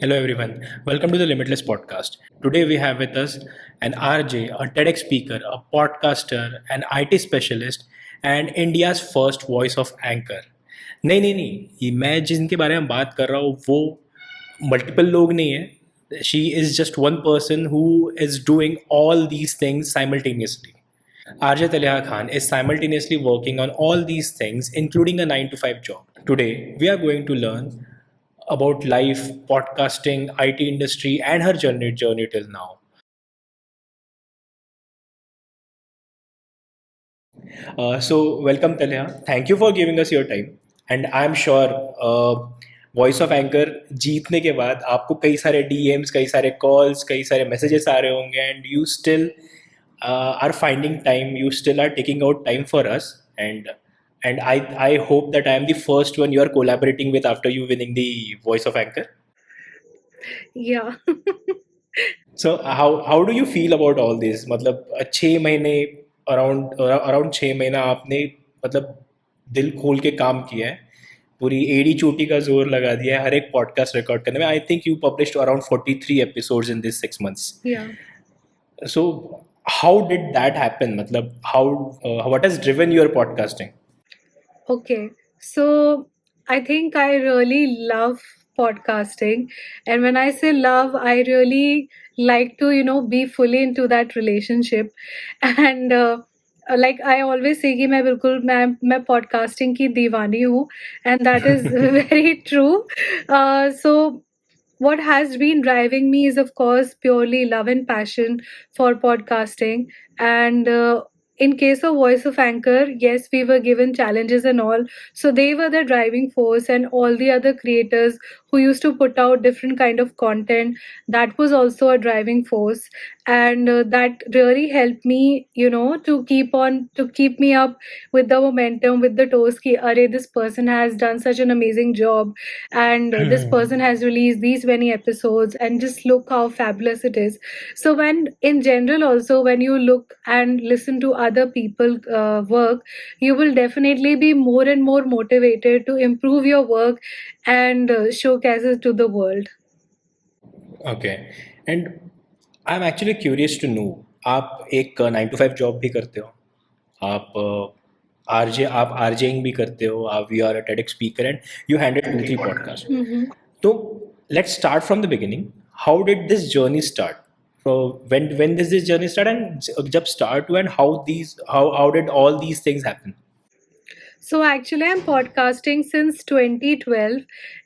Hello, everyone. Welcome to the Limitless podcast. Today, we have with us an RJ, a TEDx speaker, a podcaster, an IT specialist, and India's first voice of anchor. नहीं, ये मैं जिनके बारे में बात कर रहा हूँ वो मल्टीपल लोग नहीं है. She is just one person who is doing all these things simultaneously. RJ Taleha Khan is simultaneously working on all these things, including a 9 to 5 job. Today, we are going to learn about life, podcasting, IT industry, and her journey till now. Welcome, Talha. Thank you for giving us your time. And I'm sure voice of anchor जीतने के बाद आपको कई सारे DMs, कई सारे calls, कई सारे मैसेजेस आ रहे होंगे and you still are finding time, you still are taking out time for us. And I hope that I am the first one you are collaborating with after you winning the voice of anchor. Yeah. So how do you feel about all this? मतलब 6 महीने around 6 महीना आपने मतलब दिल खोल के काम किया है, पूरी एड़ी चोटी का जोर लगा दिया है हर एक पॉडकास्ट रिकॉर्ड करने में. I think you published around 43 episodes in this 6 months. Yeah. So how did that happen? मतलब how what has driven your podcasting? Okay. So I think I really love podcasting. And when I say love, I really like to, be fully into that relationship. And like I always say कि मैं podcasting की दीवानी हूँ, and that is very true. So what has been driving me is of course purely love and passion for podcasting. And in case of voice of anchor, yes, we were given challenges and all, so they were the driving force, and all the other creators who used to put out different kind of content, that was also a driving force. And that really helped me, to keep me up with the momentum, with the toes ki array, this person has done such an amazing job, and this person has released these many episodes, and just look how fabulous it is. So when in general also, when you look and listen to other people work, you will definitely be more and more motivated to improve your work and showcase it to the world. Okay. And I'm actually curious to know, आप एक 9 to 5 job भी करते हो, आप RJing भी करते हो, आप you are a TED speaker and you handle 2 3 podcast. Mhm. तो let's start from the beginning. How did this journey start? When does this journey start, and जब start हुआ, and how did all these things happen? So actually, I'm podcasting since 2012,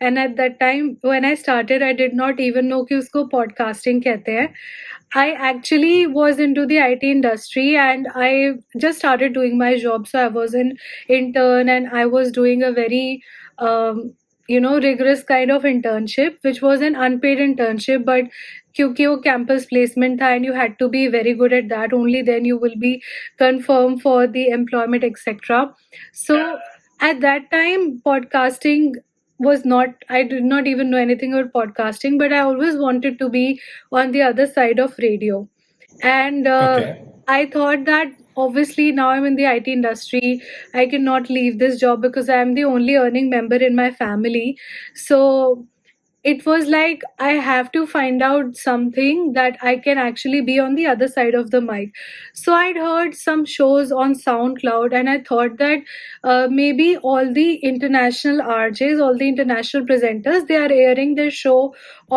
and at that time when I started, I did not even know कि उसको podcasting कहते हैं. I actually was into the IT industry, and I just started doing my job. So I was an intern, and I was doing a very rigorous kind of internship, which was an unpaid internship, but क्योंकि वो campus placement था, and you had to be very good at that, only then you will be confirmed for the employment, etc. So at that time, podcasting was not, I did not even know anything about podcasting, but I always wanted to be on the other side of radio. And Okay. I thought that obviously now I'm in the IT industry, I cannot leave this job because I'm the only earning member in my family. So it was like I have to find out something that I can actually be on the other side of the mic. So I'd heard some shows on SoundCloud, and I thought that maybe all the international RJs, all the international presenters, they are airing their show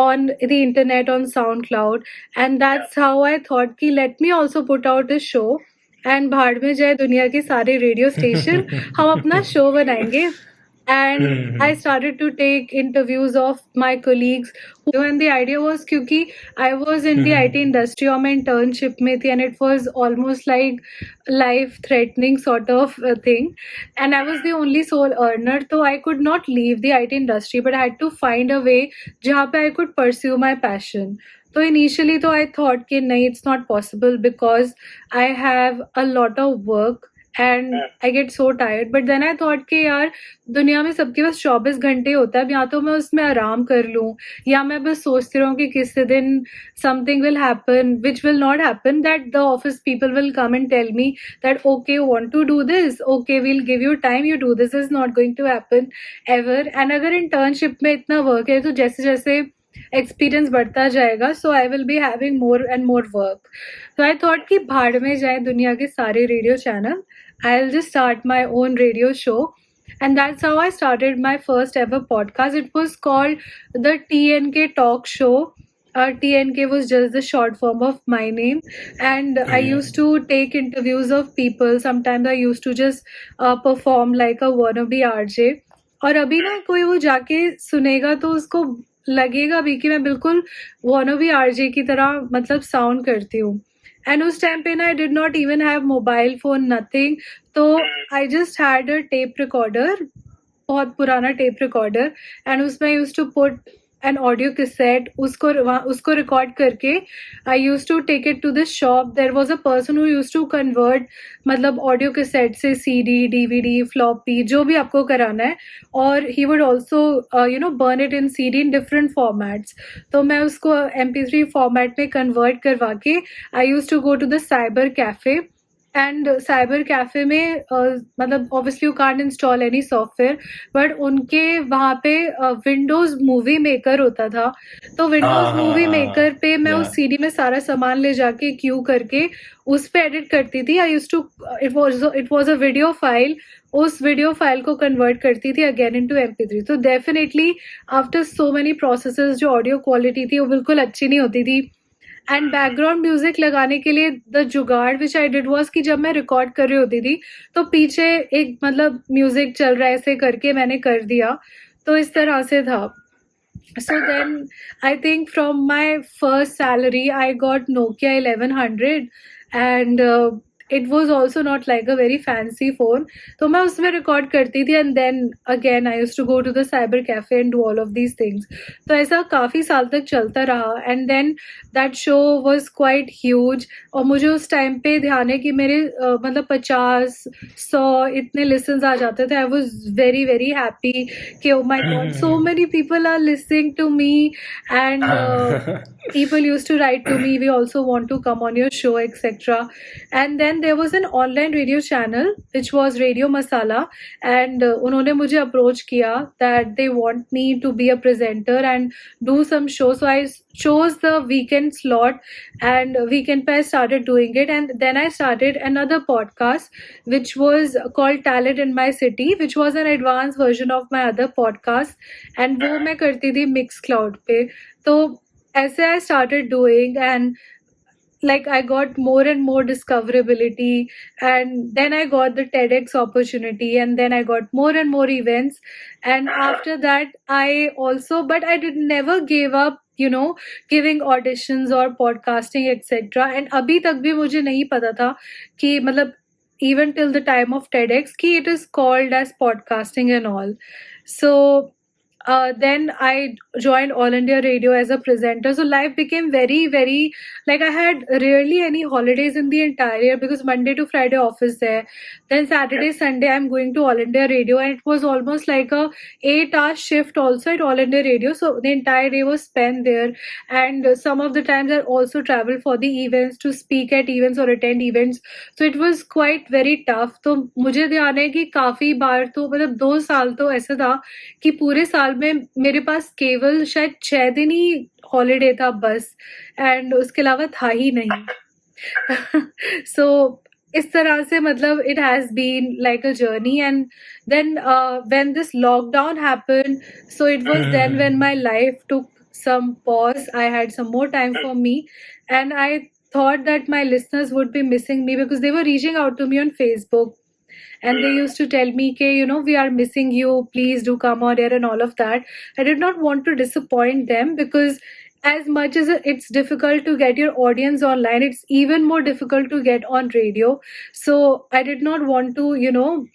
on the internet on SoundCloud. And that's how I thought कि let me also put out a show, and भाड़ में जाए दुनिया के सारे radio station, हम अपना show बनाएंगे. And I started to take interviews of my colleagues, and the idea was क्योंकि I was in the IT industry और मैं internship में थी, and it was almost like life threatening sort of thing, and I was the only sole earner, so I could not leave the IT industry, but I had to find a way जहाँ पे I could pursue my passion. So initially तो I thought कि नहीं, it's not possible because I have a lot of work and I get so tired. But then I thought कि यार दुनिया में सबके पास 24 घंटे होता है, या तो मैं उसमें आराम कर लूँ, या मैं बस सोचती रहूँ कि किसी दिन something will happen, which will not happen, that the office people will come and tell me that okay, you want to do this, okay, we'll give you time, you do this. Is not going to happen ever. And अगर internship में इतना work है तो जैसे जैसे experience बढ़ता जाएगा, so I will be having more and more work. तो आई थॉट कि भाड़ में जाए दुनिया के सारे radio channel, I will just start my own radio show. And that's how I started my first ever podcast. It was called the TNK Talk Show. TNK was just the short form of my name, and I used to take interviews of people. Sometimes I used to just perform like a wannabe RJ. और अभी ना कोई वो जाके सुनेगा तो उसको लगेगा भी कि मैं बिल्कुल wannabe RJ की तरह मतलब साउंड करती हूँ. एंड उस टाइम पे ना I did not even have mobile phone, nothing. तो I just had a tape recorder, बहुत पुराना टेप रिकॉर्डर, एंड उसमें used to put an audio cassette. उसको रिकॉर्ड करके I used to take it to the shop. There was a person who used to convert मतलब audio cassette से CD, DVD, floppy, जो भी आपको कराना है. और he would also burn it in CD in different formats. तो मैं उसको MP3 फॉर्मेट में कन्वर्ट करवा के I used to go to the cyber cafe. And cyber cafe में मतलब obviously you can't install any software, but उनके वहाँ पे विंडोज मूवी मेकर होता था. तो विंडोज मूवी मेकर पे मैं उस सीडी में सारा सामान ले जाके क्यू करके उस पे एडिट करती थी. I used to it was a video file. उस वीडियो फाइल को कन्वर्ट करती थी अगेन इनटू MP3. तो definitely after so many processes जो ऑडियो क्वालिटी थी वो बिल्कुल अच्छी नहीं होती थी. एंड बैकग्राउंड म्यूजिक लगाने के लिए द जुगाड़ विच आई डिड वॉज कि जब मैं रिकॉर्ड कर रही होती थी तो पीछे एक मतलब म्यूजिक चल रहा है, ऐसे करके मैंने कर दिया. तो इस तरह से था. So then I think from my first salary I got Nokia 1100, and it was also not like a very fancy phone. तो मैं उसमें रिकॉर्ड करती थी, and then again I used to go to the cyber cafe and do all of these things. तो ऐसा काफ़ी साल तक चलता रहा, and then that show was quite huge. और मुझे उस टाइम पे ध्यान है कि मेरे मतलब 50-100 इतने listens आ जाते थे. I was very very happy कि oh my god, so many people are listening to me. And people used to write to me, we also want to come on your show, etc. And then there was an online radio channel which was Radio Masala, and उन्होंने मुझे approach किया that they want me to be a presenter and do some show. So I chose the weekend slot, and weekend पे I started doing it. And then I started another podcast which was called Talent in My City, which was an advanced version of my other podcast, and वो मैं करती थी Mixcloud पे. तो ऐसे I started doing, and like I got more and more discoverability, and then I got the TEDx opportunity, and then I got more and more events. And after that I also, but I did never gave up, giving auditions or podcasting, etc. And अभी तक भी मुझे नहीं पता था कि मतलब even till the time of TEDx कि it is called as podcasting and all. So then I joined All India Radio as a presenter. So life became very, very, like I had rarely any holidays in the entire year because Monday to Friday office there. Then Saturday, Sunday, I'm going to All India Radio, and it was almost like a 8-hour shift also at All India Radio. So the entire day was spent there. And some of the times I also traveled for the events to speak at events or attend events. So it was quite very tough. तो मुझे ध्यान है कि काफ़ी बार तो मतलब 2 साल तो ऐसा था कि पूरे साल में मेरे पास केवल शायद 6 दिन ही हॉलीडे था बस, एंड उसके अलावा था ही नहीं. सो इस तरह से मतलब it has been like a journey. And then when this lockdown happened, so it was then when my life took some pause. I had some more time for me, and I thought that my listeners would be missing me because they were reaching out to me on Facebook, and they used to tell me ke, we are missing you, please do come on here and all of that. I did not want to disappoint them because as much as it's difficult to get your audience online, it's even more difficult to get on radio. So I did not want to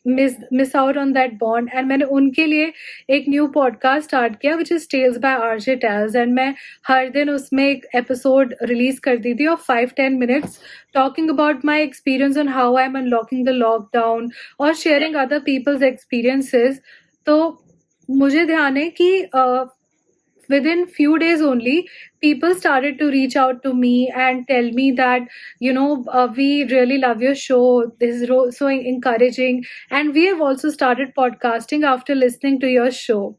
miss out on that bond. And मैंने उनके लिए एक new podcast start किया which is Tales by RJ Tales, and मैं हर दिन उसमें एक episode release करती थी of 5-10 minutes talking about my experience on how I'm unlocking the lockdown or sharing other people's experiences. तो मुझे ध्यान है कि within few days only, people started to reach out to me and tell me that we really love your show, this is so encouraging, and we have also started podcasting after listening to your show.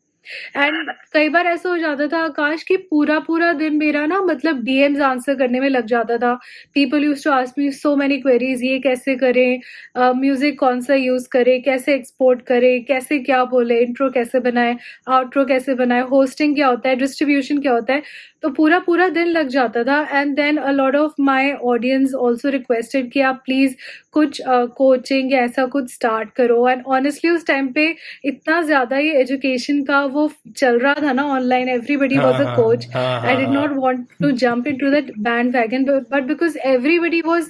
And कई बार ऐसा हो जाता था आकाश कि पूरा पूरा दिन मेरा ना मतलब डीएम्स आंसर करने में लग जाता था। People used to ask me so many queries, ये कैसे करें, म्यूजिक कौन सा यूज करें, कैसे एक्सपोर्ट करें, कैसे क्या बोले, इंट्रो कैसे बनाए, आउट्रो कैसे बनाए, होस्टिंग क्या होता है, डिस्ट्रीब्यूशन क्या होता है। तो पूरा पूरा दिन लग जाता था। And then a lot of my audience also requested कि आप प्लीज कुछ कोचिंग या ऐसा कुछ स्टार्ट करो। एंड ऑनेस्टली उस टाइम पे इतना ज़्यादा ये एजुकेशन का वो चल रहा था ना ऑनलाइन, एवरीबडी हाँ वाज अ हाँ कोच। हाँ आई हाँ डिड नॉट हाँ। Want to jump into that bandwagon, but because everybody was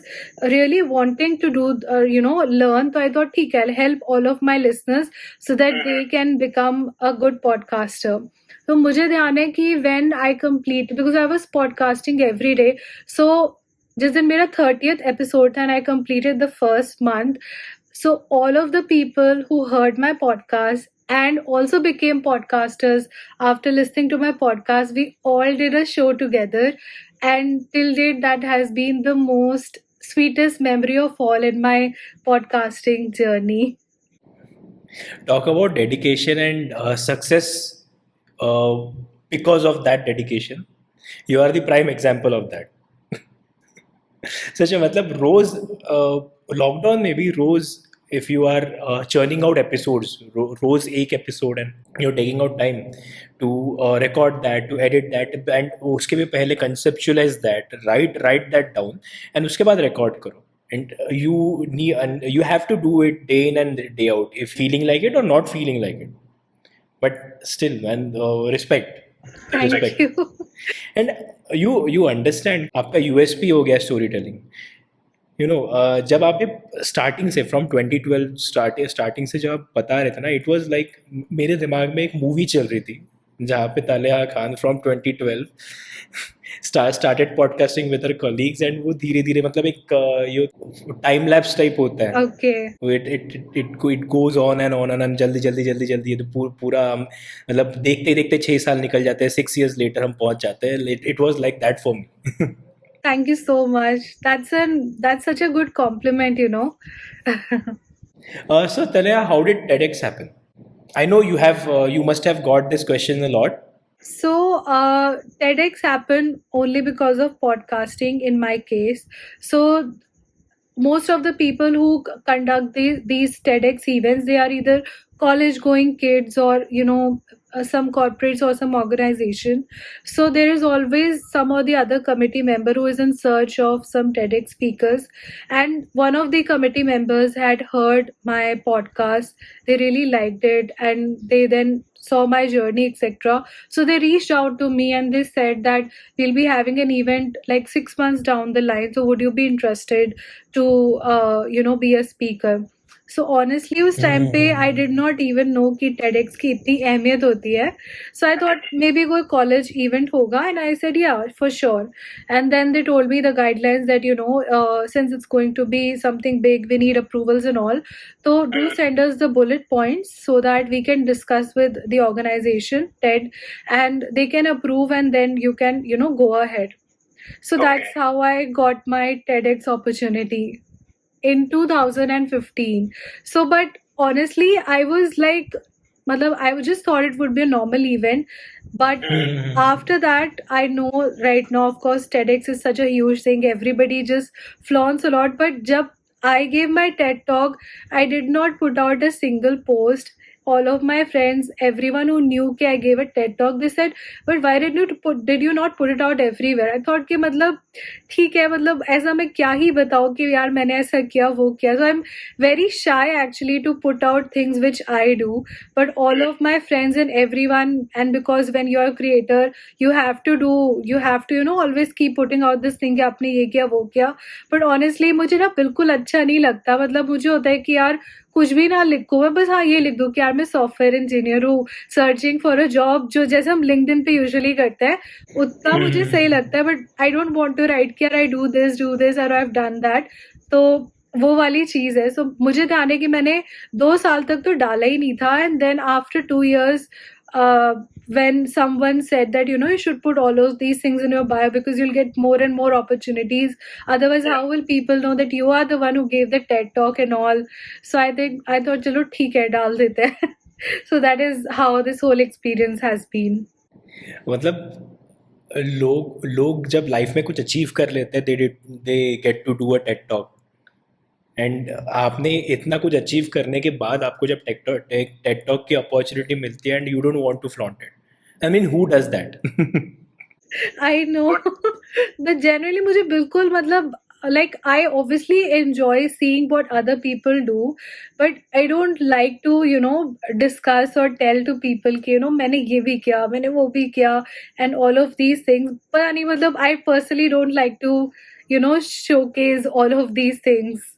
really wanting to do learn, so I thought ठीक है, I'll help all of my listeners so that they can become a good podcaster. तो मुझे ध्यान है कि when I complete, because I was podcasting every day, so जिस दिन मेरा 30th episode था and I completed the first month, so all of the people who heard my podcast and also became podcasters after listening to my podcast, we all did a show together. And till date, that has been the most sweetest memory of all in my podcasting journey. Talk about dedication and success. uh, because of that dedication, you are the prime example of that. सच में मतलब रोज lockdown में भी रोज if you are churning out episodes, रोज एक episode and you're taking out time to record that, to edit that, and उसके भी पहले conceptualize that, write that down, and उसके बाद record करो. And you have to do it day in and day out, if feeling like it or not feeling like it. But still, man, Thank respect. you. And you understand आपका USP हो गया story telling. जब आप starting से from 2012 starting से जब आप बता रहे थे ना, इट वाज लाइक मेरे दिमाग में एक मूवी चल रही थी जहाँ पे Taleha Khan from 2012 started podcasting with her colleagues, and वो धीरे धीरे मतलब एक ये टाइम लैप्स टाइप होता है. Okay. It goes on and on and जल्दी जल्दी जल्दी जल्दी ये तो पूरा हम मतलब देखते देखते 6 साल निकल जाते हैं, 6 years लेटर हम पहुंच जाते हैं. It was like that for me. Thank you so much. That's such a good compliment, you know. So Taneha, how did TEDx happen? I know you must have got this question a lot. So, TEDx happened only because of podcasting in my case. So, most of the people who conduct these TEDx events, they are either college going kids or some corporates or some organization. So there is always some or the other committee member who is in search of some TEDx speakers, and one of the committee members had heard my podcast. They really liked it, and they then saw my journey, etc. So they reached out to me and they said that we'll be having an event like 6 months down the line, so would you be interested to be a speaker? So honestly उस time पे I did not even know कि TEDx की इतनी अहमियत होती है. So I thought maybe कोई college event होगा, and I said yeah, for sure. And then they told me the guidelines that since it's going to be something big, we need approvals and all. So do send us the bullet points so that we can discuss with the organization TED, and they can approve, and then you can go ahead. So that's how I got my TEDx opportunity in 2015. So but honestly I was like, I just thought it would be a normal event. But after that, I know right now, of course, TEDx is such a huge thing. Everybody just flaunts a lot. But jab I gave my TED talk, I did not put out a single post. All of my friends, everyone who knew कि I gave a TED talk, they said, but why did you not put it out everywhere? I thought कि मतलब ठीक है, मतलब ऐसा मैं क्या ही बताऊँ कि यार मैंने ऐसा किया वो किया. So I'm very shy actually to put out things which I do. But all of my friends and everyone, and because when you're a creator, you have to always keep putting out this thing कि आपने ये किया वो किया. But honestly मुझे ना बिल्कुल अच्छा नहीं लगता. मतलब मुझे होता है कि यार कुछ भी ना लिखूँ मैं, बस हाँ ये लिख दूँ कि यार मैं सॉफ्टवेयर इंजीनियर हूँ, सर्चिंग फॉर अ जॉब, जो जैसे हम लिंक्डइन पे यूजुअली करते हैं उतना मुझे सही लगता है. But I don't want to write कि यार आई डू दिस और आई हैव डन दैट. तो वो वाली चीज़ है. सो मुझे ध्यान है कि मैंने 2 साल तक तो डाला ही नहीं था. And then after 2 years, when someone said that you should put all of these things in your bio because you'll get more and more opportunities, otherwise how will people know that you are the one who gave the TED talk and all. So I thought चलो ठीक है डाल देते हैं. So that is how this whole experience has been. मतलब लोग लोग जब लाइफ में कुछ अचीव कर लेते हैं they get to do a TED talk and आपने इतना कुछ अचीव करने के बाद आपको जब टेड टॉक की अपॉर्चुनिटी मिलती है and you don't want to flaunt it I mean who does that I know but generally मुझे बिल्कुल मतलब like I obviously enjoy seeing what other people do, but I don't like to discuss or tell to people कि मैंने ये भी किया, मैंने वो भी किया, and all of these things. पता नहीं मतलब I personally don't like to showcase all of these things.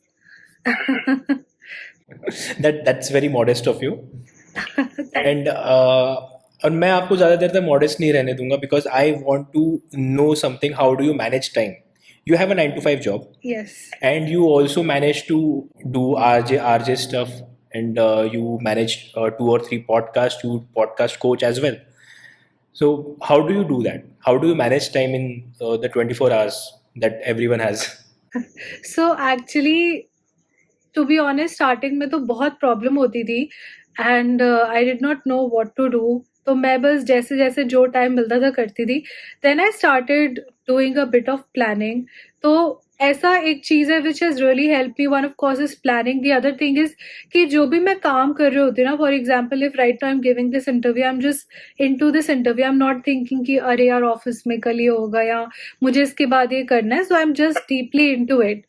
that's very modest of you Thank- and और मैं आपको ज़्यादा देर तक मॉडेस्ट नहीं रहने दूंगा because I want to know something how do you manage time you have a 9 to 5 job yes. and you also manage to do RJ stuff and you manage 2 or 3 podcasts, you podcast coach as well. So how do you do that? How do you manage time in the 24 hours that everyone has? So actually, to be honest starting में तो बहुत problem होती थी and I did not know what to do, तो मैं बस जैसे जैसे जो टाइम मिलता था करती थी. Then I started doing a bit of planning. तो ऐसा एक चीज़ है which has really help me. One of course is planning. The other thing is कि जो भी मैं काम कर रही होती हूँ ना, for example if right now I am giving this interview, I am just into this interview, I am not thinking कि अरे यार ऑफिस में कल ये होगा या मुझे इसके बाद ये करना है. So I am just deeply into it.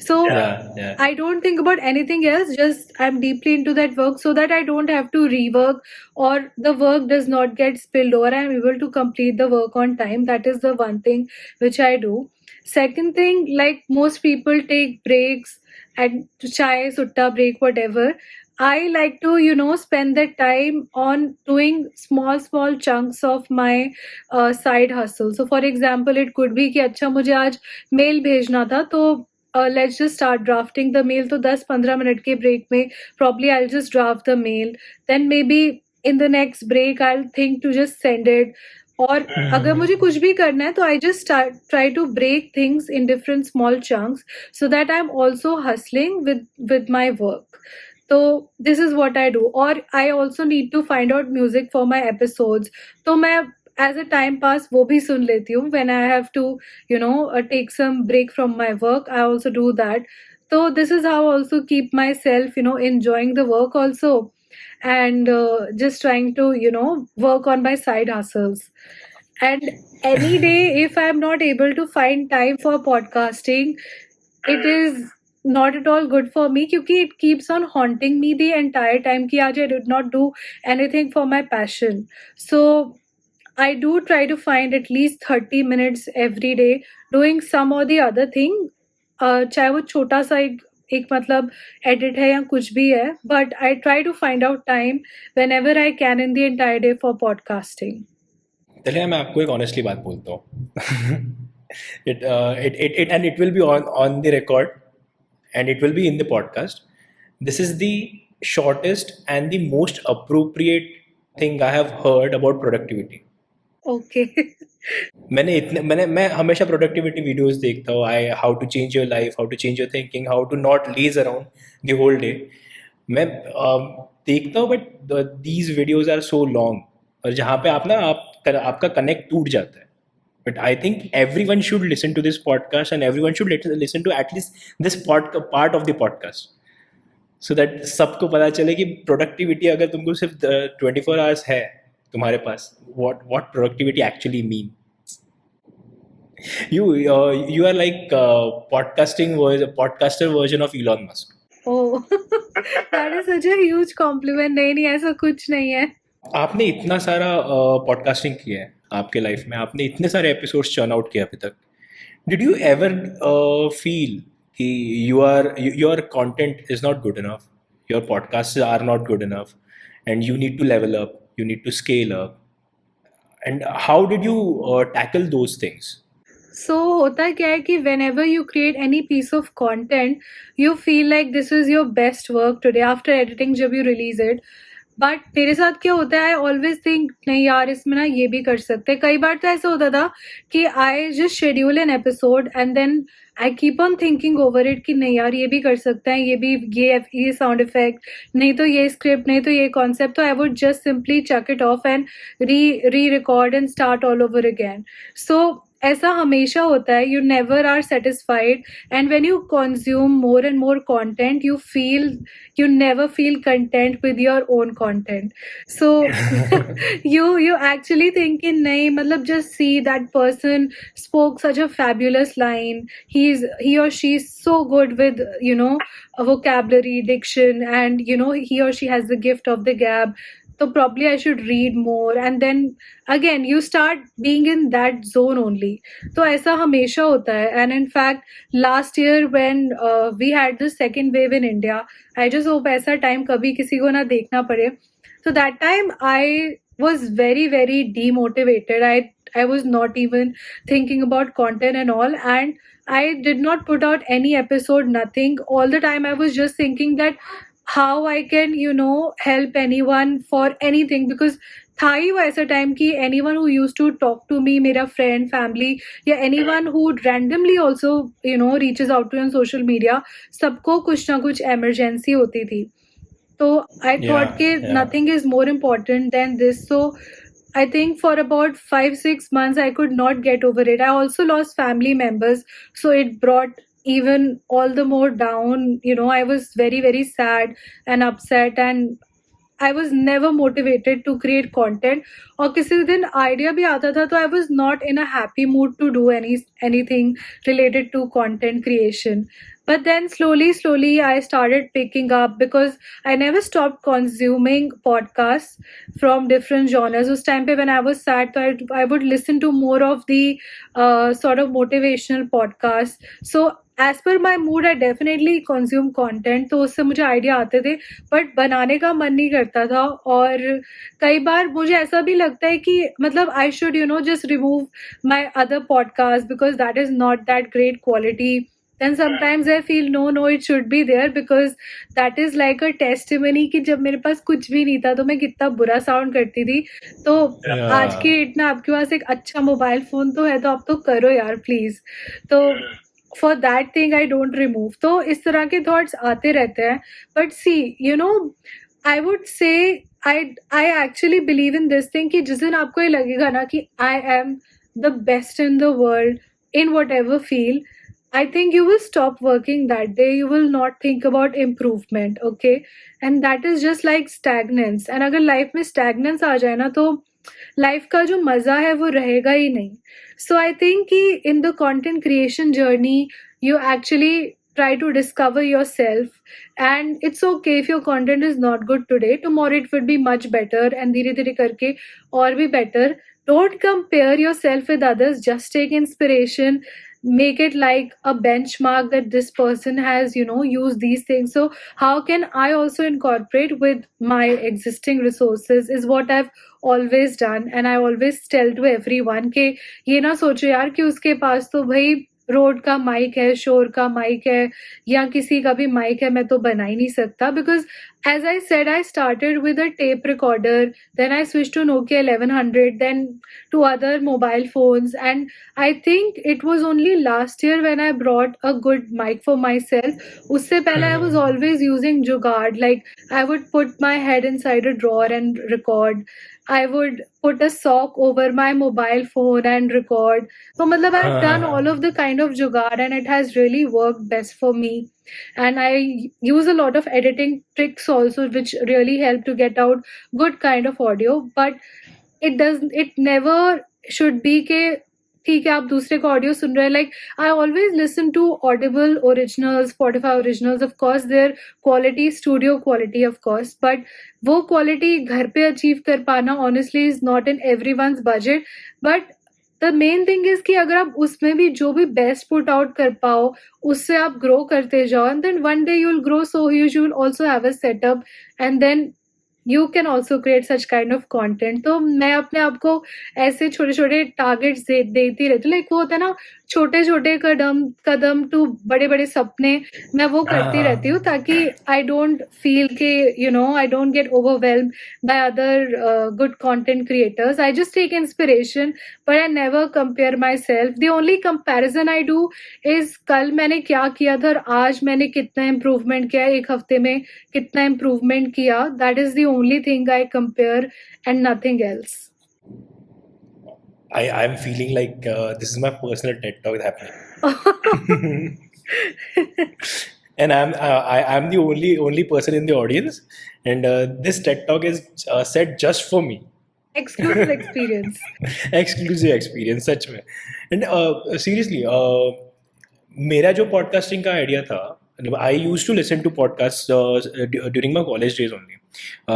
So Yeah. I don't think about anything else, just I'm deeply into that work so that I don't have to rework or the work does not get spilled over. I'm able to complete the work on time. That is the one thing which I do. Second thing, like most people take breaks and chai, sutta break, whatever. I like to, spend that time on doing small chunks of my side hustle. So, for example, it could be कि अच्छा मुझे आज mail भेजना था, तो let's just start drafting the mail. तो 10-15 minute के break में probably I just draft the mail. Then maybe in the next break I think to just send it. और अगर मुझे कुछ भी करना है तो I just try to break things in different small chunks so that I am also hustling with my work. तो this is what I do. और I also need to find out music for my episodes. तो मैं as a time pass वो भी सुन लेती हूँ. When I have to take some break from my work, I also do that. So this is how I also keep myself enjoying the work also, and just trying to work on my side hustles. And any day if I'm not able to find time for podcasting, it is not at all good for me क्योंकि it keeps on haunting me the entire time कि आज I did not do anything for my passion. So I do try to find at least 30 minutes every day doing some or the other thing. चाहे वो छोटा सा एक मतलब edit है या कुछ भी है, but I try to find out time whenever I can in the entire day for podcasting. चलिए मैं आपको एक ऑनेस्टली बात बोलता हूँ it and it will be on the record and it will be in the podcast. This is the shortest and the most appropriate thing I have heard about productivity. Okay. मैं हमेशा productivity videos देखता हूँ. I how to change your life, how to change your thinking, how to not laze around the whole day. मैं देखता हूँ but these videos are so long और जहाँ पे आपका कनेक्ट टूट जाता है. But I think everyone should listen to this podcast and everyone should listen to at least this part of the podcast so that सबको पता चले कि प्रोडक्टिविटी अगर तुमको सिर्फ 24 hours है तुम्हारे पास, what productivity actually mean. You are like podcaster version of Elon Musk. Oh, that is such a huge complement. नहीं नहीं, ऐसा कुछ नहीं है. आपने इतना सारा पॉडकास्टिंग किया है आपके लाइफ में, आपने इतने सारे एपिसोड्स चर्न आउट किए अभी तक. डिड यू एवर फील कि your content is not good enough, your podcast are not good enough and you need to level up, you need to scale up, and how did you tackle those things? So होता क्या है कि whenever you create any piece of content, you feel like this is your best work today after editing जब you release it. But मेरे साथ क्या होता है, आई ऑलवेज थिंक नहीं यार इसमें ना ये भी कर सकते हैं. कई बार तो ऐसा होता था कि I just schedule an episode and then I keep on thinking over it कि नहीं यार ये भी कर सकते हैं, ये भी, ये साउंड इफेक्ट, नहीं तो ये स्क्रिप्ट, नहीं तो ये कॉन्सेप्ट. तो I would just simply chuck it off and re record and start all over again. So ऐसा हमेशा होता है, you never are satisfied, and when you consume more and more content you never feel content with your own content. So you actually think in nahi, matlab just see that person spoke such a fabulous line, he or she is so good with a vocabulary, diction, and he or she has the gift of the gab, so probably I should read more, and then again you start being in that zone only. तो ऐसा हमेशा होता है. And in fact last year when we had the second wave in India, I just hope ऐसा time कभी किसी को ना देखना पड़े. So that time I was very very demotivated. I was not even thinking about content and all, and I did not put out any episode, nothing. All the time I was just thinking that how I can help anyone for anything, because था ही वो ऐसा time कि anyone who used to talk to me, मेरा friend, family, या anyone who randomly also reaches out to you on social media, सबको कुछ ना कुछ emergency होती थी. तो I thought कि nothing is more important than this. So I think for about 5-6 months I could not get over it. I also lost family members, so it brought even all the more down. I was very very sad and upset, and I was never motivated to create content. और किसी दिन idea भी आता था तो I was not in a happy mood to do anything related to content creation. But then slowly I started picking up, because I never stopped consuming podcasts from different genres. उस time पे when I was sad, तो I would listen to more of the sort of motivational podcasts. So as per my mood I definitely consume content, तो उससे मुझे idea आते थे, but बनाने का मन नहीं करता था. और कई बार मुझे ऐसा भी लगता है कि मतलब I should just remove my other podcast because that is not that great quality. Then sometimes I feel no, it should be there, because that is like a testimony कि जब मेरे पास कुछ भी नहीं था तो मैं कितना बुरा साउंड करती थी. तो आज के इतना आपके पास एक अच्छा मोबाइल फोन तो है, तो आप तो करो यार प्लीज. तो for that thing I don't remove. तो इस तरह के थॉट्स आते रहते हैं. But C I would say I actually believe in this thing कि जिस दिन आपको ये लगेगा ना कि I am the best in the world in whatever field, I think you will stop working that day. You will not think about improvement, okay? And that is just like stagnance. And अगर life में stagnance आ जाए ना, तो life का जो मज़ा है वो रहेगा ही नहीं. So I think कि in the content creation journey, you actually try to discover yourself, and it's okay if your content is not good today. Tomorrow it would be much better, and धीरे धीरे करके और भी better. Don't compare yourself with others. Just take inspiration. Make it like a benchmark that this person has, used these things. So how can I also incorporate with my existing resources is what I've always done. And I always tell to everyone कि ये ना सोचो यार कि उसके पास तो भाई road का माइक है, शोर का माइक है, या किसी का भी माइक है, मैं तो बना ही नहीं सकता. Because as I said, I started with a tape recorder, then I switched to Nokia 1100, then to other mobile phones, and I think it was only last year when I brought a good mic for myself. Usse pehle I was always using jugaad, like I would put my head inside a drawer and record. I would put a sock over my mobile phone and record. So matlab I've done all of the kind of jugaad, and it has really worked best for me. And I use a lot of editing tricks also, which really help to get out good kind of audio. But it never should be के ठीक है आप दूसरे का audio सुन रहे हैं. Like I always listen to Audible originals, Spotify originals. Of course their quality, studio quality of course, but वो क्वालिटी घर पे अचीव कर पाना honestly is not in everyone's budget. But the main thing is कि अगर आप उसमें भी जो भी बेस्ट पुट आउट कर पाओ, उससे आप ग्रो करते जाओ, and then one day you will grow so huge, you will also have a setup, and then you can also create such kind of content. तो मैं अपने आप को ऐसे छोटे-छोटे टारगेट्स देती रहती हूँ। लाइक वो होता है ना, छोटे-छोटे कदम कदम टू बड़े-बड़े सपने, मैं वो हाँ करती रहती हूँ हाँ ताकि आई डोंट फील के I don't get overwhelmed by other good content creators. I just take inspiration but I never compare myself. The only comparison I do is कल मैंने क्या किया था और आज मैंने कितना इम्प्रूवमेंट किया है, 1 हफ्ते में कितना इम्प्रूवमेंट किया। That is the only thing I compare and nothing else. I'm feeling like this is my personal TED talk happening. And I'm the only person in the audience, and this TED talk is set just for me. Exclusive experience. Exclusive experience सच में. And seriously, मेरा जो podcasting का idea था, I used to listen to podcasts during my college days only.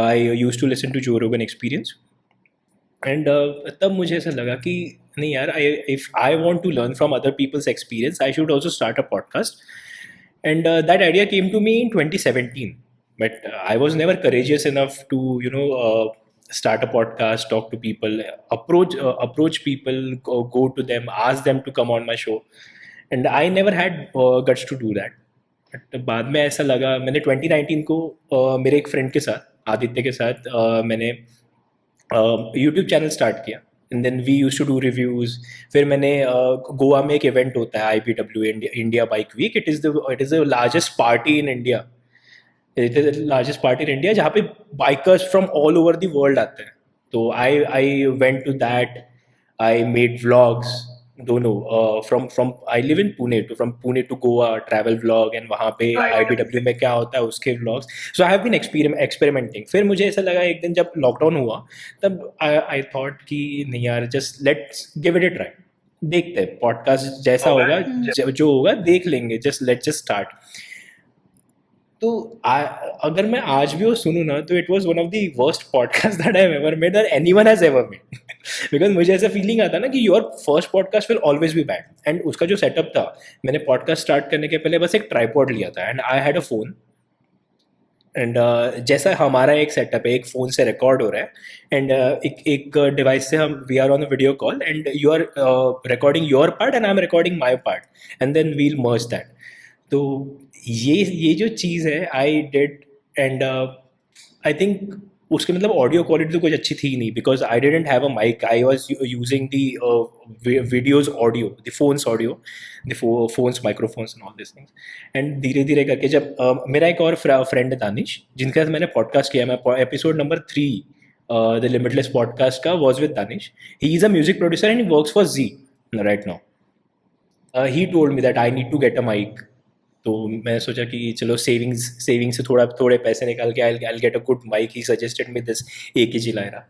I used to listen to Joe Rogan Experience. And तब मुझे ऐसा लगा कि नहीं यार, I if I want to learn from other people's experience I should also start a podcast. And that idea came to me in 2017, but I was never courageous enough to start a podcast, talk to people, approach people, go to them, ask them to come on my show, and I never had guts to do that. But बाद में ऐसा लगा, मैंने 2019 को मेरे एक friend के साथ, आदित्य के साथ, मैंने यूट्यूब चैनल स्टार्ट किया. And then we used to do reviews. फिर मैंने गोवा में एक इवेंट होता है, IBW, India bike week. It is the largest party in India. It is the largest party in India जहाँ पे bikers from all over the world आते हैं. तो I went to that. I made vlogs दोनों, from I live in Pune, to from Pune to Goa travel vlog, and वहाँ पे IBW में क्या होता है उसके vlogs. So I have been experimenting. फिर मुझे ऐसा लगा एक दिन जब लॉकडाउन हुआ, तब आई थॉट कि नहीं यार, just let's give it a try. देखते हैं पॉडकास्ट जैसा होगा, जो होगा देख लेंगे. Just start. तो अगर मैं आज भी वो सुनूँ ना, तो it was one of the worst podcast that I have ever made, और anyone has ever made. Because मुझे ऐसा फीलिंग आता ना कि your first podcast will always be bad. And उसका जो सेटअप था, मैंने पॉडकास्ट स्टार्ट करने के पहले बस एक ट्राईपॉड लिया था, and I had a phone. And जैसा हमारा एक सेटअप है, एक फ़ोन से रिकॉर्ड हो रहा है, एंड एक डिवाइस से हम we are on a video call, and you are recording your part and I am recording my part, and then we'll merge that. तो ये जो चीज़ है I did. And I think उसके मतलब ऑडियो क्वालिटी तो कुछ अच्छी थी नहीं, because I didn't have a mic. I was using the video's audio, the phone's audio, the phone's microphones and all this things. एंड धीरे धीरे करके जब मेरा एक और फ्रेंड है दानिश, जिनके साथ मैंने पॉडकास्ट किया, मैं episode number 3 the limitless podcast का was with Danish. He is a music producer and he works for Zee right now. He told me that I need to get a mic. तो मैं सोचा कि चलो सेविंग से थोड़े पैसे निकाल के I get a good mic. He suggested me this AKG Lyra.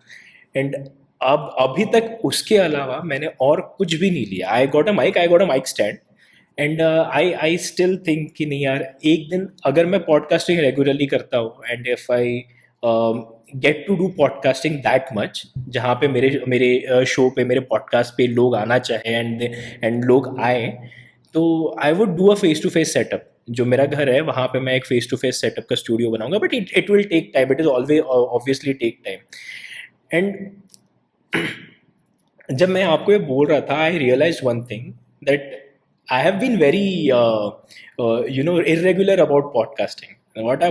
And अब अभी तक उसके अलावा मैंने और कुछ भी नहीं लिया. I got a mic stand. And I still think कि नहीं यार, एक दिन अगर मैं पॉडकास्टिंग रेगुलरली करता हूँ, and if I get to do podcasting that much, जहाँ पे मेरे शो पे, मेरे पॉडकास्ट पे लोग आना चाहे, एंड लोग आए, तो I would do a face to face setup. जो मेरा घर है वहाँ पे मैं एक फेस टू फेस सेटअप का स्टूडियो बनाऊंगा, but it will take time. It is always obviously take time. And जब मैं आपको ये बोल रहा था, I realize one thing, that I have been very irregular about podcasting. What I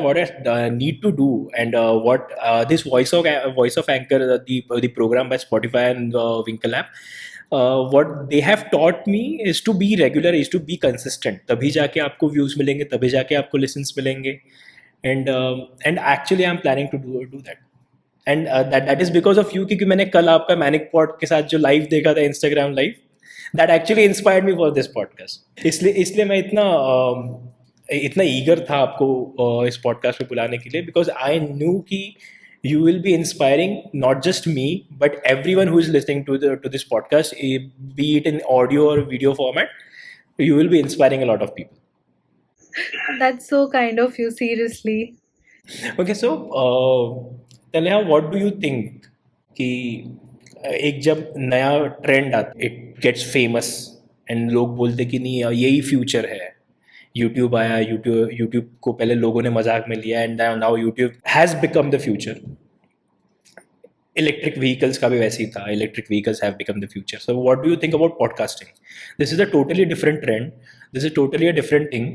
need to do, and what this voice of anchor, the program by Spotify and Winkle app, what they have taught me is to be regular, is to be consistent. तभी जाके आपको views मिलेंगे, तभी जाके आपको listens मिलेंगे. And actually I'm planning to do that. And that is because of you, क्योंकि मैंने कल आपका मैनिक पॉड के साथ जो लाइव देखा था, Instagram live, that actually inspired me for this podcast. इसलिए मैं इतना ईगर था आपको इस पॉडकास्ट में बुलाने के लिए, बिकॉज आई न्यू कि you will be inspiring not just me but everyone who is listening to this podcast, be it in audio or video format. You will be inspiring a lot of people. That's so kind of you, seriously. Okay, so Taleha, what do you think कि एक जब नया trend आता, it gets famous, and लोग बोलते कि नहीं यही फ्यूचर है. यूट्यूब आया, यूट्यूब को पहले लोगों ने मजाक में लिया, and now YouTube has become the future. Electric vehicles का भी वैसे ही था, electric vehicles have become the future. So what do you think about podcasting? This is a totally different trend, this is totally a different thing.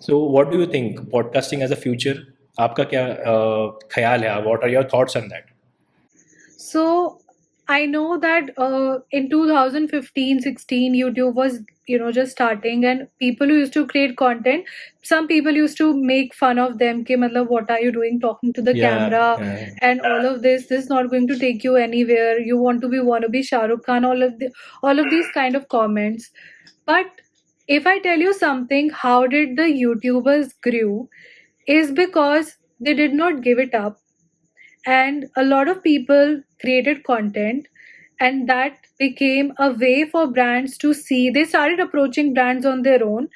So what do you think podcasting as a future? आपका क्या ख्याल है? What are your thoughts on that? So I know that in 2015-16 YouTube was just starting, and people who used to create content, some people used to make fun of them कि मतलब what are you doing talking to the Yeah, camera yeah, and all of this is not going to take you anywhere, you want to be wannabe Shah Rukh Khan, all of these kind of comments. But if I tell you something, how did the YouTubers grew is because they did not give it up, and a lot of people created content, and that became a way for brands to see. They started approaching brands on their own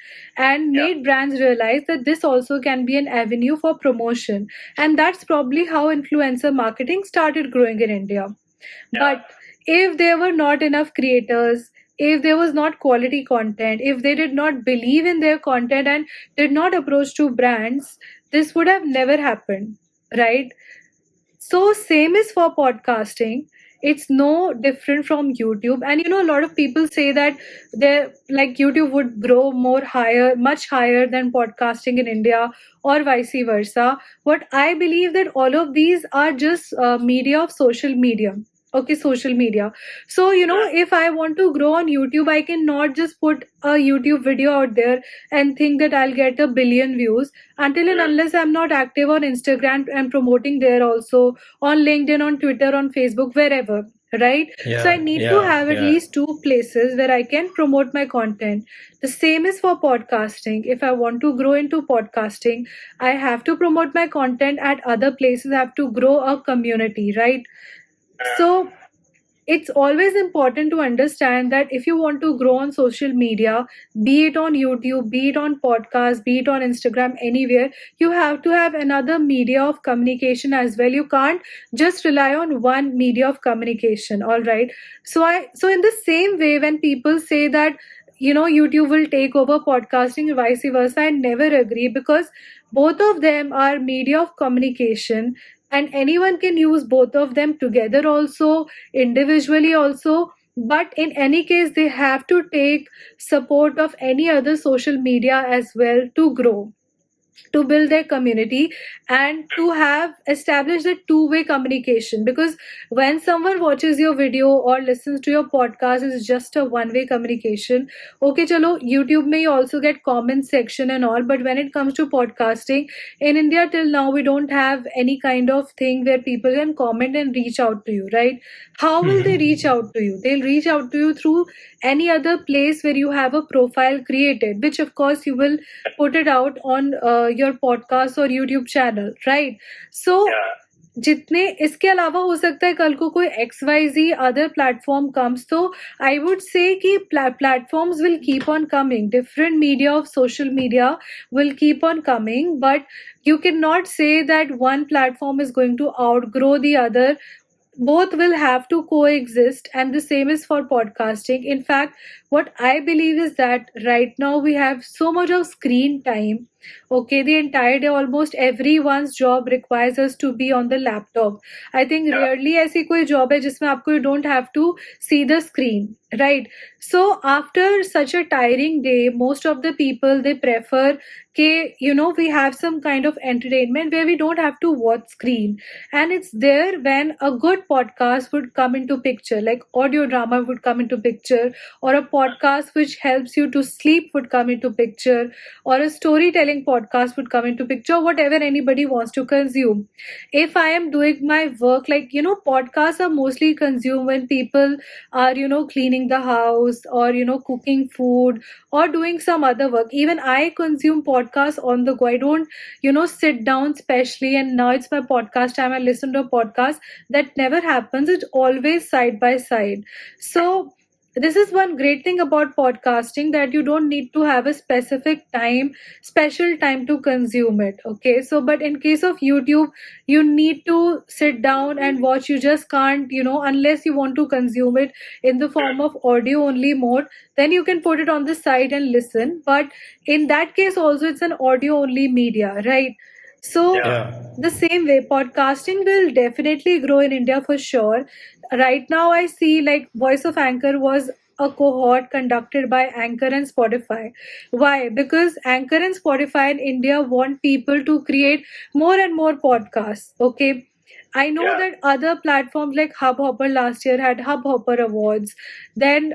and made brands realize that this also can be an avenue for promotion, and that's probably how influencer marketing started growing in India. But if there were not enough creators, if there was not quality content, if they did not believe in their content and did not approach to brands, this would have never happened, right? So same is for podcasting. It's no different from YouTube. And a lot of people say that they like YouTube would grow more higher, much higher than podcasting in India, or vice versa. What I believe that all of these are just media of social media. Okay, social media. So if I want to grow on YouTube, I cannot just put a YouTube video out there and think that I'll get a billion views until and unless I'm not active on Instagram and promoting there also, on LinkedIn, on Twitter, on Facebook, wherever, right? So I yeah, need to yeah, have at yeah. least two places where I can promote my content. The same is for podcasting. If I want to grow into podcasting, I have to promote my content at other places. I have to grow a community, right? So it's always important to understand that if you want to grow on social media, be it on YouTube, be it on podcast, be it on Instagram, anywhere, you have to have another media of communication as well. You can't just rely on one media of communication. All right. So in the same way, when people say that YouTube will take over podcasting and vice versa, I never agree, because both of them are media of communication, and anyone can use both of them together also, individually also. But in any case, they have to take support of any other social media as well to grow, to build their community, and to have established a two-way communication. Because when someone watches your video or listens to your podcast, it's just a one-way communication. Okay, chalo, YouTube may also get comment section and all, but when it comes to podcasting in India, till now we don't have any kind of thing where people can comment and reach out to you, right? How will they reach out to you? They'll reach out to you through any other place where you have a profile created, which of course you will put it out on your podcast or YouTube channel, right? So जितने इसके अलावा हो सकता है कल को कोई XYZ other platform comes, तो आई वुड से कि platforms will keep on coming, different media of social media will keep on coming, but you cannot say that one platform is going to outgrow the other. Both will have to coexist, and the same is for podcasting. In fact, what I believe is that right now we have so much of screen time. Okay, the entire day, almost everyone's job requires us to be on the laptop. I think rarely ऐसी कोई job है जिसमें आपको you don't have to see the screen, right? So after such a tiring day, most of the people, they prefer we have some kind of entertainment where we don't have to watch screen, and it's there when a good podcast would come into picture, like audio drama would come into picture, or a podcast which helps you to sleep would come into picture, or a storytelling podcast would come into picture, whatever anybody wants to consume. If I am doing my work, like podcasts are mostly consumed when people are cleaning the house, or cooking food, or doing some other work. Even I consume podcasts on the go. I don't sit down specially and now it's my podcast time, I listen to a podcast. That never happens. It's always side by side. So this is one great thing about podcasting, that you don't need to have a special time to consume it. Okay, so but in case of YouTube, you need to sit down and watch. You just can't, unless you want to consume it in the form of audio only mode, then you can put it on the side and listen. But in that case also, it's an audio only media, right? So Yeah. the same way, podcasting will definitely grow in India for sure. Right now, I see like Voice of Anchor was a cohort conducted by Anchor and Spotify. Why? Because Anchor and Spotify in India want people to create more and more podcasts. Okay. I know that other platforms like Hubhopper last year had Hubhopper Awards. Then,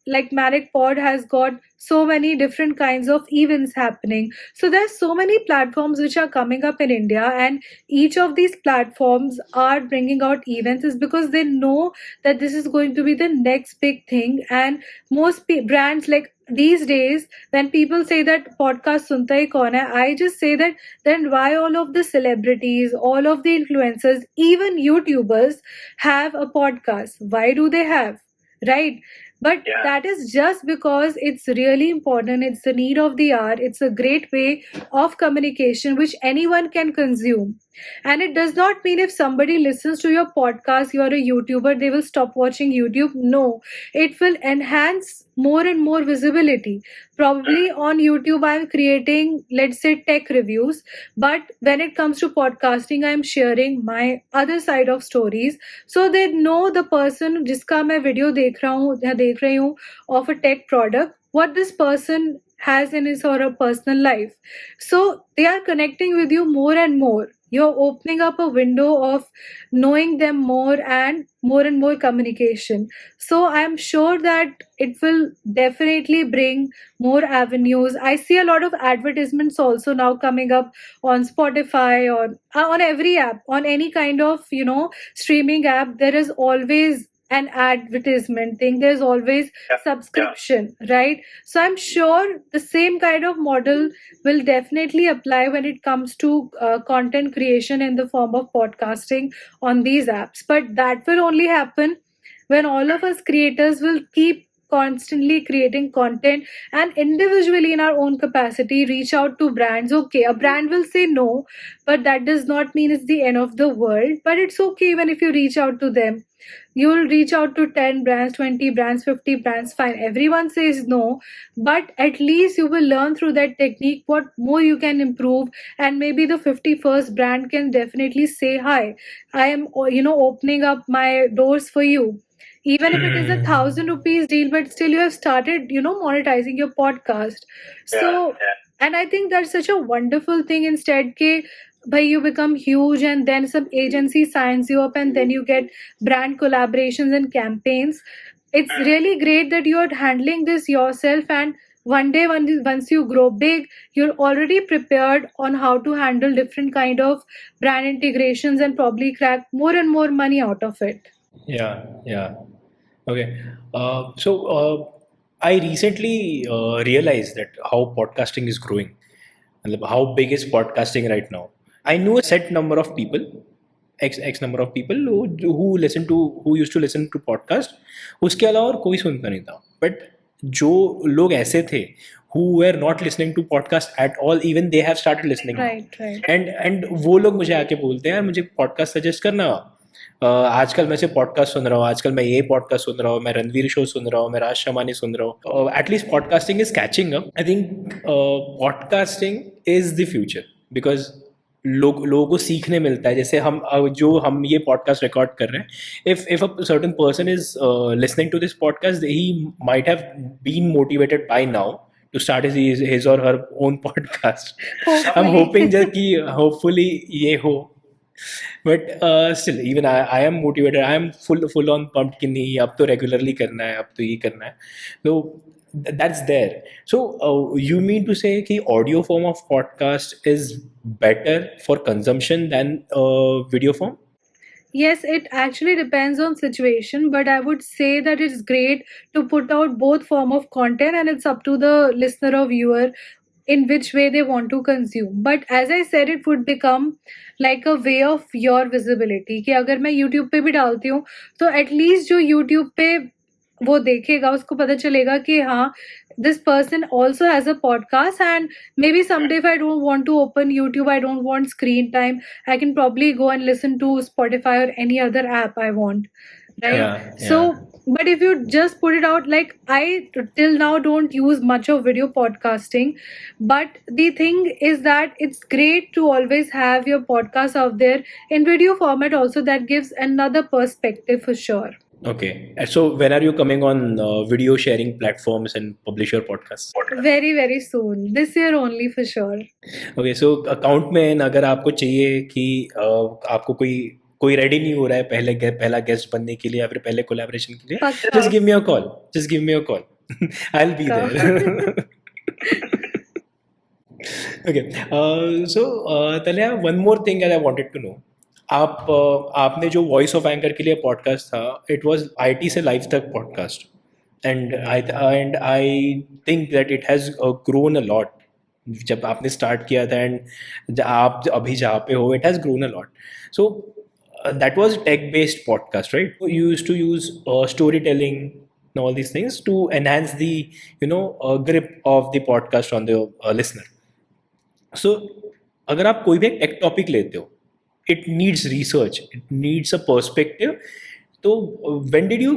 like Manic Pod has got so many different kinds of events happening. So there's so many platforms which are coming up in India, and each of these platforms are bringing out events is because they know that this is going to be the next big thing. And most brands like these days, when people say that podcast sunta hi kaun hai, I just say that then why all of the celebrities, all of the influencers, even YouTubers have a podcast? Why do they have? Right? But that is just because it's really important. It's the need of the hour. It's a great way of communication which anyone can consume. And it does not mean if somebody listens to your podcast, you're a YouTuber, they will stop watching YouTube. No, it will enhance more and more visibility. Probably on YouTube, I'm creating, let's say, tech reviews. But when it comes to podcasting, I'm sharing my other side of stories. So they know the person जिसका मैं video देख रहा हूँ या देख रही हूँ of a tech product, what this person has in his or her personal life. So they are connecting with you more and more. You're opening up a window of knowing them more and more communication. So I'm sure that it will definitely bring more avenues. I see a lot of advertisements also now coming up on Spotify or on every app, on any kind of streaming app. There is always an advertisement thing. There's always subscription, right? So I'm sure the same kind of model will definitely apply when it comes to content creation in the form of podcasting on these apps. But that will only happen when all of us creators will keep constantly creating content and individually in our own capacity reach out to brands. Okay, a brand will say no, but that does not mean it's the end of the world. But it's okay even if you reach out to them. You'll reach out to 10 brands, 20 brands, 50 brands, fine. Everyone says no, but at least you will learn through that technique what more you can improve, and maybe the 51st brand can definitely say hi. I am opening up my doors for you, even if it is a ₹1,000 deal, but still you have started monetizing your podcast. So and I think that's such a wonderful thing. Instead ke bhai you become huge and then some agency signs you up and then you get brand collaborations and campaigns. It's really great that you're handling this yourself, and one day once you grow big, you're already prepared on how to handle different kind of brand integrations and probably crack more and more money out of it. Yeah, yeah. Okay. I recently realized that how podcasting is growing. मतलब how big is podcasting right now? I knew a set number of people, x number of people who used to listen to podcast. उसके अलावा और कोई सुनता नहीं था. But जो लोग ऐसे थे who were not listening to podcast at all, even they have started listening now. Right. And वो लोग मुझे आके बोलते हैं यार मुझे podcast suggest करना. आजकल मैं सिर्फ पॉडकास्ट सुन रहा हूँ, आजकल मैं ये पॉडकास्ट सुन रहा हूँ, मैं रणवीर शो सुन रहा हूँ, मैं राज शमानी सुन रहा हूँ. At least podcasting is catching up. I think podcasting is the future because लोगों को सीखने मिलता है. जैसे हम ये पॉडकास्ट रिकॉर्ड कर रहे हैं, if a certain person is listening to this podcast, he might have been motivated by now to start his or her own podcast. I'm hoping that कि hopefully ये हो. But still, even I am motivated. I am full on pumped कि नहीं अब तो regularly करना है, अब तो ये करना है. So that's there. So you mean to say कि audio form of podcast is better for consumption than video form? Yes, it actually depends on situation, but I would say that it's great to put out both form of content, and it's up to the listener or viewer in which way they want to consume. But as I said, it would become like a way of your visibility कि अगर मैं YouTube पे भी डालती हूँ तो at least जो YouTube पे वो देखेगा उसको पता चलेगा कि हाँ this person also has a podcast, and maybe someday if I don't want to open YouTube, I don't want screen time, I can probably go and listen to Spotify or any other app I want, right? Yeah, So yeah. but if you just put it out, like I till now don't use much of video podcasting, but the thing is that it's great to always have your podcast out there in video format also. That gives another perspective for sure. Okay. So when are you coming on video sharing platforms and publish your podcasts? Very, very soon, this year only for sure. Okay so account में अगर आपको चाहिए कि आपको कोई कोई ready नहीं हो रहा है पहला गेस्ट बनने के लिए या फिर पहले कोलैबोरेशन के लिए पक्का, just give me a call just give me a call I will be पक्का। There okay so Talha one more thing I wanted to know आपने जो वॉइस ऑफ एंकर के लिए पॉडकास्ट था इट वाज आईटी से लाइव तक podcast and I think that it has grown a lot जब आपने स्टार्ट किया था एंड आप अभी जहाँ पे हो it has grown a lot so that was tech based podcast right you used to use storytelling and all these things to enhance the grip of the podcast on the listener. So अगर आप कोई भी एक take topic लेते हो it needs research, it needs a perspective. So when did you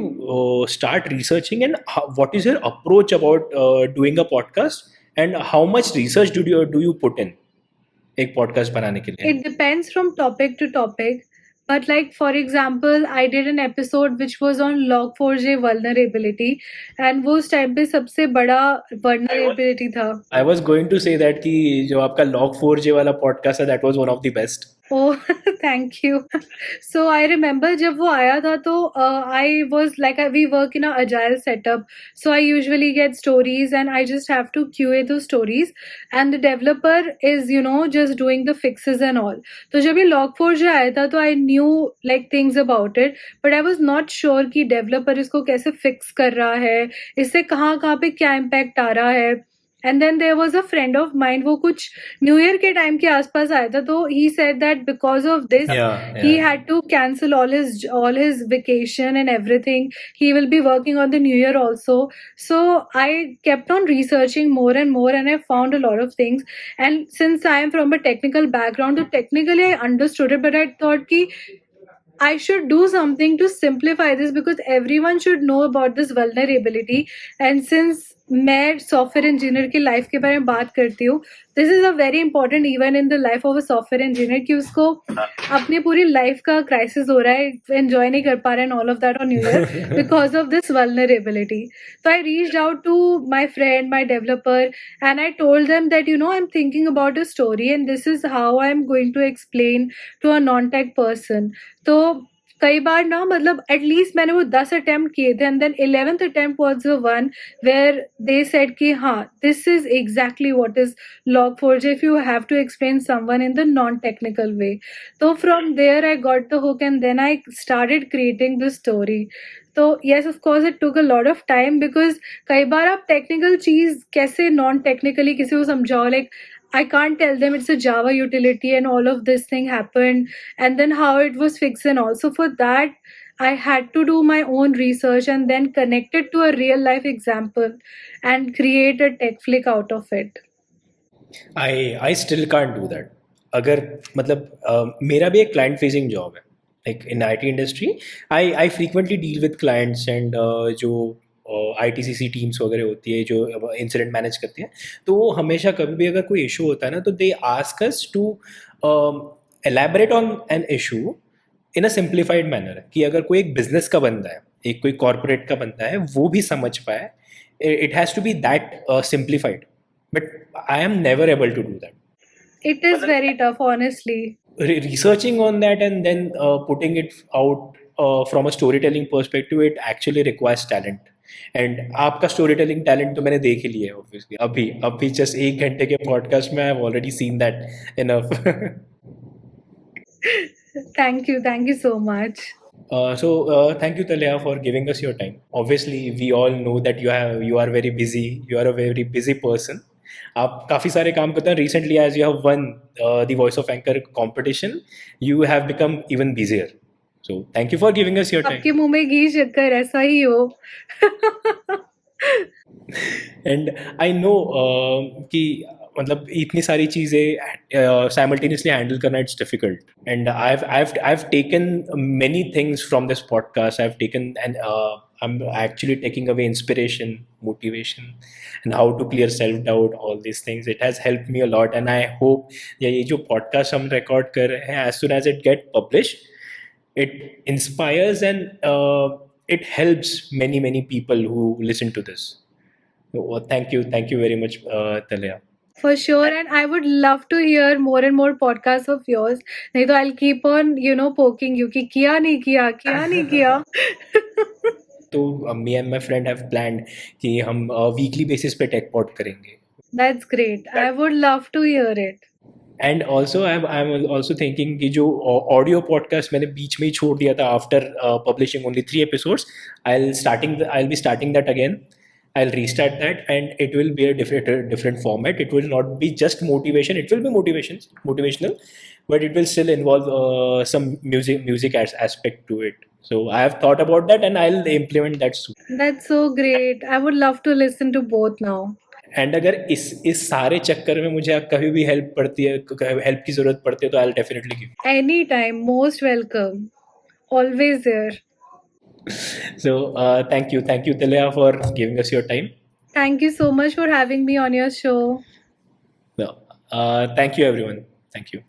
start researching and what is your approach about doing a podcast and how much research do you put in एक podcast बनाने के लिए? It depends from topic to topic. But like for example, I did an episode which was on log4j vulnerability, and वो उस time पे सबसे बड़ा vulnerability था. I was going to say that कि जो आपका log4j वाला podcast है that was one of the best. Oh, thank you. So I remember जब वो आया था तो I was like we work in a agile setup. So I usually get stories and I just have to QA those stories, and the developer is just doing the fixes and all. तो जब ये log4j आया था तो I knew like things about it, but I was not sure कि developer इसको कैसे fix कर रहा है, इससे कहाँ कहाँ पे क्या impact आ रहा है. And then there was a friend of mine, वो कुछ न्यू ईयर के टाइम के आसपास आया था, तो he said that because of this he had to cancel all his vacation and everything. He will be working on the new year also. So I kept on researching more and more, and I found a lot of things. And since I am from a technical background, so technically I understood it, but I thought ki I should do something to simplify this because everyone should know about this vulnerability. And since मैं software engineer की life के बारे में बात करती हूँ, this is a very important even in the life of a software engineer कि उसको अपनी पूरी लाइफ का क्राइसिस हो रहा है, एंजॉय नहीं कर पा रहा है all of that on new year because of this vulnerability. So I reached out to my friend, my developer, and I told them that I'm thinking about a story and this is how I'm going to explain to a non-tech person. तो कई बार ना मतलब at least मैंने वो 10 attempt किए थे, and then 11th attempt was the one where they said कि हाँ this is exactly what is log4j if you have to explain someone in the non technical way. So from there I got the hook and then I started creating the story. तो yes of course it took a lot of time because कई बार आप technical चीज कैसे non technically किसी को समझाओ, like I can't tell them it's a Java utility and all of this thing happened and then how it was fixed and also for that I had to do my own research and then connect it to a real life example and create a tech flick out of it. I still can't do that. अगर मतलब मेरा भी एक client facing job है like in IT industry I frequently deal with clients and जो आईटीसीसी teams वगैरह होती है जो इंसिडेंट मैनेज करती है तो वो हमेशा कभी भी अगर कोई इशू होता है ना तो they ask us to elaborate on an issue in a simplified manner कि अगर कोई एक बिजनेस का बंदा है एक कोई कॉरपोरेट का बंदा है वो भी समझ पाए it has to be that simplified but I am never able to do that. It is very tough, honestly. Researching on that and then putting it out from a storytelling perspective, it actually requires talent. And आपका storytelling talent तो मैंने देख ही लिया है obviously. अभी just 1 घंटे के podcast में I have already seen that enough. Thank you so much. Thank you Taleha for giving us your time. Obviously, we all know that you are very busy. You are a very busy person. आप काफ़ी सारे काम करते हैं. Recently, as you have won the Voice of Anchor competition, you have become even busier. So thank you for giving us your time. आपके मुंह में घी शक्कर ऐसा ही हो. And I know कि मतलब इतनी सारी चीज़ें साइमल्टेनियसली हैंडल करना it's difficult and I've taken many things from this podcast. I've taken and I'm actually taking away inspiration, motivation, and how to clear self doubt, all these things. It has helped me a lot and I hope ये जो podcast हम record कर रहे हैं, as soon as it get published, it inspires and it helps many people who listen to this. So, thank you very much, Talia. For sure, and I would love to hear more and more podcasts of yours. नहीं तो I'll keep on, poking you कि किया नहीं किया, किया नहीं किया. तो me and my friend have planned कि हम वीकली बेसिस पे टेक पॉड करेंगे. That's great. I would love to hear it. And also I am also thinking कि जो ऑडियो पॉडकास्ट मैंने बीच में ही छोड़ दिया था after publishing only 3 episodes, I'll be starting that again. I'll restart that and it will be a different format. It will not be just motivation. It will be motivational, but it will still involve some music aspect to it. So I have thought about that and I'll implement that soon. That's so great. I would love to listen to both now. And अगर इस सारे चक्कर में मुझे कभी भी help की जरूरत पड़ती है तो I will definitely give. Anytime, most welcome. Always there. So thank you Talia for giving us your time. Thank you so much for having me on your show. No, thank you everyone. Thank you.